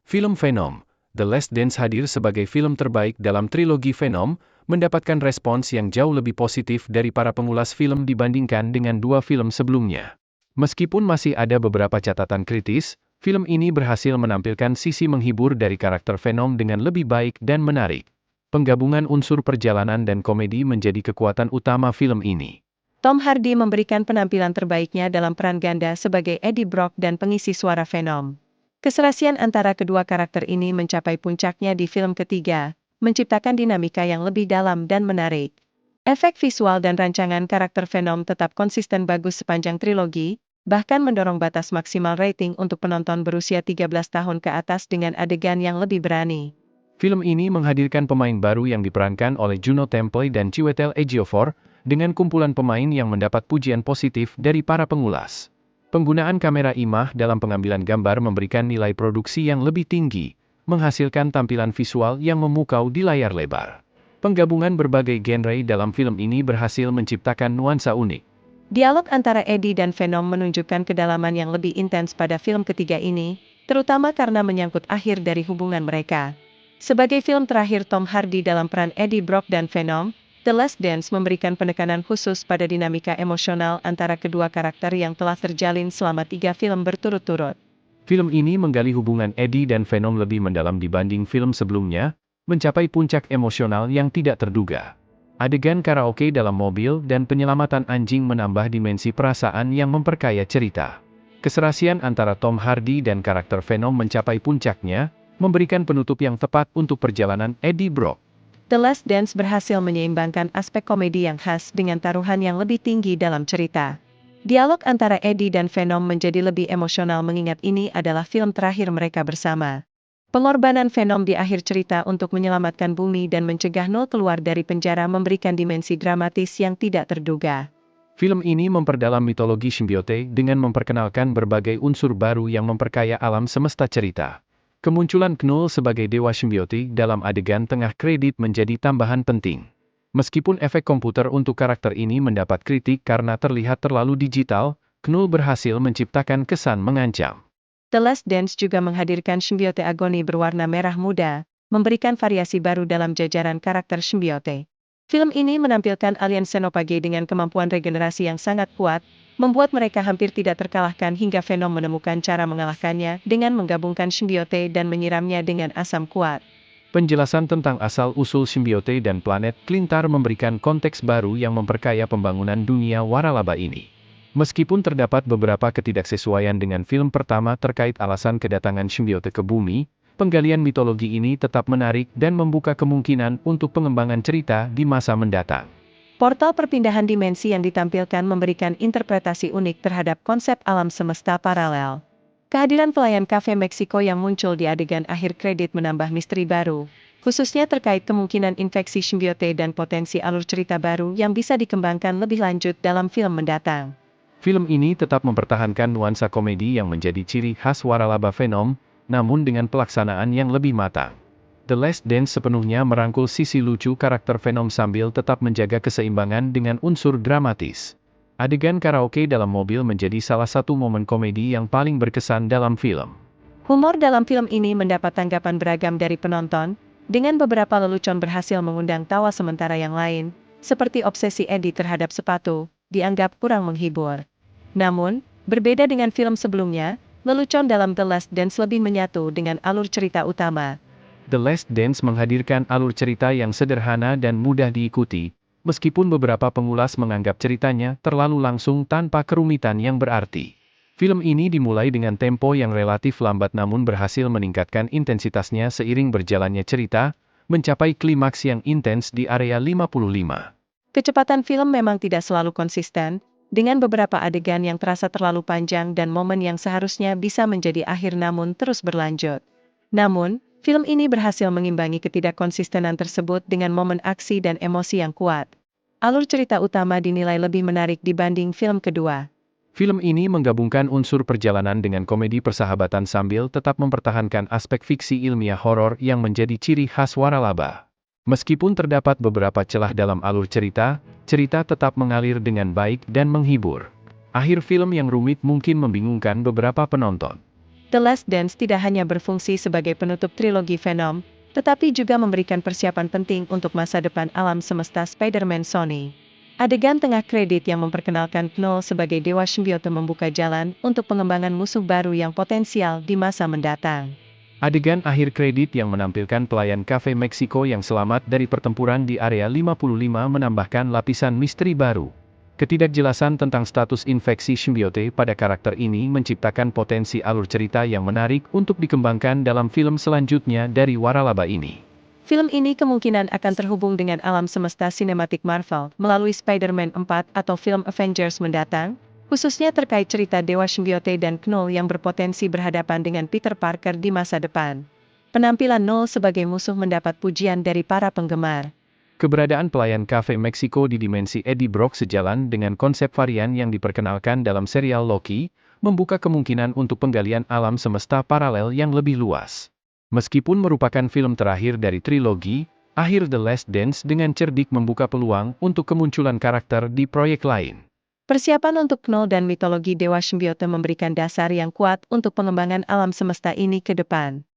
Film Venom, The Last Dance hadir sebagai film terbaik dalam trilogi Venom, mendapatkan respons yang jauh lebih positif dari para pengulas film dibandingkan dengan dua film sebelumnya. Meskipun masih ada beberapa catatan kritis, film ini berhasil menampilkan sisi menghibur dari karakter Venom dengan lebih baik dan menarik. Penggabungan unsur perjalanan dan komedi menjadi kekuatan utama film ini. Tom Hardy memberikan penampilan terbaiknya dalam peran ganda sebagai Eddie Brock dan pengisi suara Venom. Keserasian antara kedua karakter ini mencapai puncaknya di film ketiga, menciptakan dinamika yang lebih dalam dan menarik. Efek visual dan rancangan karakter Venom tetap konsisten bagus sepanjang trilogi, bahkan mendorong batas maksimal rating untuk penonton berusia 13 tahun ke atas dengan adegan yang lebih berani. Film ini menghadirkan pemain baru yang diperankan oleh Juno Temple dan Chiwetel Ejiofor, dengan kumpulan pemain yang mendapat pujian positif dari para pengulas. Penggunaan kamera IMAX dalam pengambilan gambar memberikan nilai produksi yang lebih tinggi, menghasilkan tampilan visual yang memukau di layar lebar. Penggabungan berbagai genre dalam film ini berhasil menciptakan nuansa unik. Dialog antara Eddie dan Venom menunjukkan kedalaman yang lebih intens pada film ketiga ini, terutama karena menyangkut akhir dari hubungan mereka. Sebagai film terakhir Tom Hardy dalam peran Eddie Brock dan Venom, The Last Dance memberikan penekanan khusus pada dinamika emosional antara kedua karakter yang telah terjalin selama 3 film berturut-turut. Film ini menggali hubungan Eddie dan Venom lebih mendalam dibanding film sebelumnya, mencapai puncak emosional yang tidak terduga. Adegan karaoke dalam mobil dan penyelamatan anjing menambah dimensi perasaan yang memperkaya cerita. Keserasian antara Tom Hardy dan karakter Venom mencapai puncaknya, memberikan penutup yang tepat untuk perjalanan Eddie Brock. The Last Dance berhasil menyeimbangkan aspek komedi yang khas dengan taruhan yang lebih tinggi dalam cerita. Dialog antara Eddie dan Venom menjadi lebih emosional mengingat ini adalah film terakhir mereka bersama. Pengorbanan Venom di akhir cerita untuk menyelamatkan bumi dan mencegah Null keluar dari penjara memberikan dimensi dramatis yang tidak terduga. Film ini memperdalam mitologi simbiote dengan memperkenalkan berbagai unsur baru yang memperkaya alam semesta cerita. Kemunculan Knull sebagai dewa simbiote dalam adegan tengah kredit menjadi tambahan penting. Meskipun efek komputer untuk karakter ini mendapat kritik karena terlihat terlalu digital, Knull berhasil menciptakan kesan mengancam. The Last Dance juga menghadirkan simbiote agoni berwarna merah muda, memberikan variasi baru dalam jajaran karakter simbiote. Film ini menampilkan alien Xenophage dengan kemampuan regenerasi yang sangat kuat, membuat mereka hampir tidak terkalahkan hingga Venom menemukan cara mengalahkannya dengan menggabungkan simbiote dan menyiramnya dengan asam kuat. Penjelasan tentang asal-usul simbiote dan planet Klintar memberikan konteks baru yang memperkaya pembangunan dunia waralaba ini. Meskipun terdapat beberapa ketidaksesuaian dengan film pertama terkait alasan kedatangan simbiote ke bumi, penggalian mitologi ini tetap menarik dan membuka kemungkinan untuk pengembangan cerita di masa mendatang. Portal perpindahan dimensi yang ditampilkan memberikan interpretasi unik terhadap konsep alam semesta paralel. Kehadiran pelayan kafe Meksiko yang muncul di adegan akhir kredit menambah misteri baru, khususnya terkait kemungkinan infeksi simbiote dan potensi alur cerita baru yang bisa dikembangkan lebih lanjut dalam film mendatang. Film ini tetap mempertahankan nuansa komedi yang menjadi ciri khas waralaba Venom, namun dengan pelaksanaan yang lebih matang. The Last Dance sepenuhnya merangkul sisi lucu karakter Venom sambil tetap menjaga keseimbangan dengan unsur dramatis. Adegan karaoke dalam mobil menjadi salah satu momen komedi yang paling berkesan dalam film. Humor dalam film ini mendapat tanggapan beragam dari penonton, dengan beberapa lelucon berhasil mengundang tawa sementara yang lain, seperti obsesi Eddie terhadap sepatu, dianggap kurang menghibur. Namun, berbeda dengan film sebelumnya, lelucon dalam The Last Dance lebih menyatu dengan alur cerita utama. The Last Dance menghadirkan alur cerita yang sederhana dan mudah diikuti, meskipun beberapa pengulas menganggap ceritanya terlalu langsung tanpa kerumitan yang berarti. Film ini dimulai dengan tempo yang relatif lambat namun berhasil meningkatkan intensitasnya seiring berjalannya cerita, mencapai klimaks yang intens di area 55. Kecepatan film memang tidak selalu konsisten, dengan beberapa adegan yang terasa terlalu panjang dan momen yang seharusnya bisa menjadi akhir namun terus berlanjut. Namun, film ini berhasil mengimbangi ketidakkonsistenan tersebut dengan momen aksi dan emosi yang kuat. Alur cerita utama dinilai lebih menarik dibanding film kedua. Film ini menggabungkan unsur perjalanan dengan komedi persahabatan sambil tetap mempertahankan aspek fiksi ilmiah horor yang menjadi ciri khas waralaba. Meskipun terdapat beberapa celah dalam alur cerita, cerita tetap mengalir dengan baik dan menghibur. Akhir film yang rumit mungkin membingungkan beberapa penonton. The Last Dance tidak hanya berfungsi sebagai penutup trilogi Venom, tetapi juga memberikan persiapan penting untuk masa depan alam semesta Spider-Man Sony. Adegan tengah kredit yang memperkenalkan Knoll sebagai Dewa Simbiote membuka jalan untuk pengembangan musuh baru yang potensial di masa mendatang. Adegan akhir kredit yang menampilkan pelayan kafe Meksiko yang selamat dari pertempuran di area 55 menambahkan lapisan misteri baru. Ketidakjelasan tentang status infeksi simbiote pada karakter ini menciptakan potensi alur cerita yang menarik untuk dikembangkan dalam film selanjutnya dari waralaba ini. Film ini kemungkinan akan terhubung dengan alam semesta sinematik Marvel melalui Spider-Man 4 atau film Avengers mendatang, khususnya terkait cerita Dewa Simbiote dan Knoll yang berpotensi berhadapan dengan Peter Parker di masa depan. Penampilan Knoll sebagai musuh mendapat pujian dari para penggemar. Keberadaan pelayan kafe Meksiko di dimensi Eddie Brock sejalan dengan konsep varian yang diperkenalkan dalam serial Loki, membuka kemungkinan untuk penggalian alam semesta paralel yang lebih luas. Meskipun merupakan film terakhir dari trilogi, akhir The Last Dance dengan cerdik membuka peluang untuk kemunculan karakter di proyek lain. Persiapan untuk Knoll dan mitologi Dewa Simbiote memberikan dasar yang kuat untuk pengembangan alam semesta ini ke depan.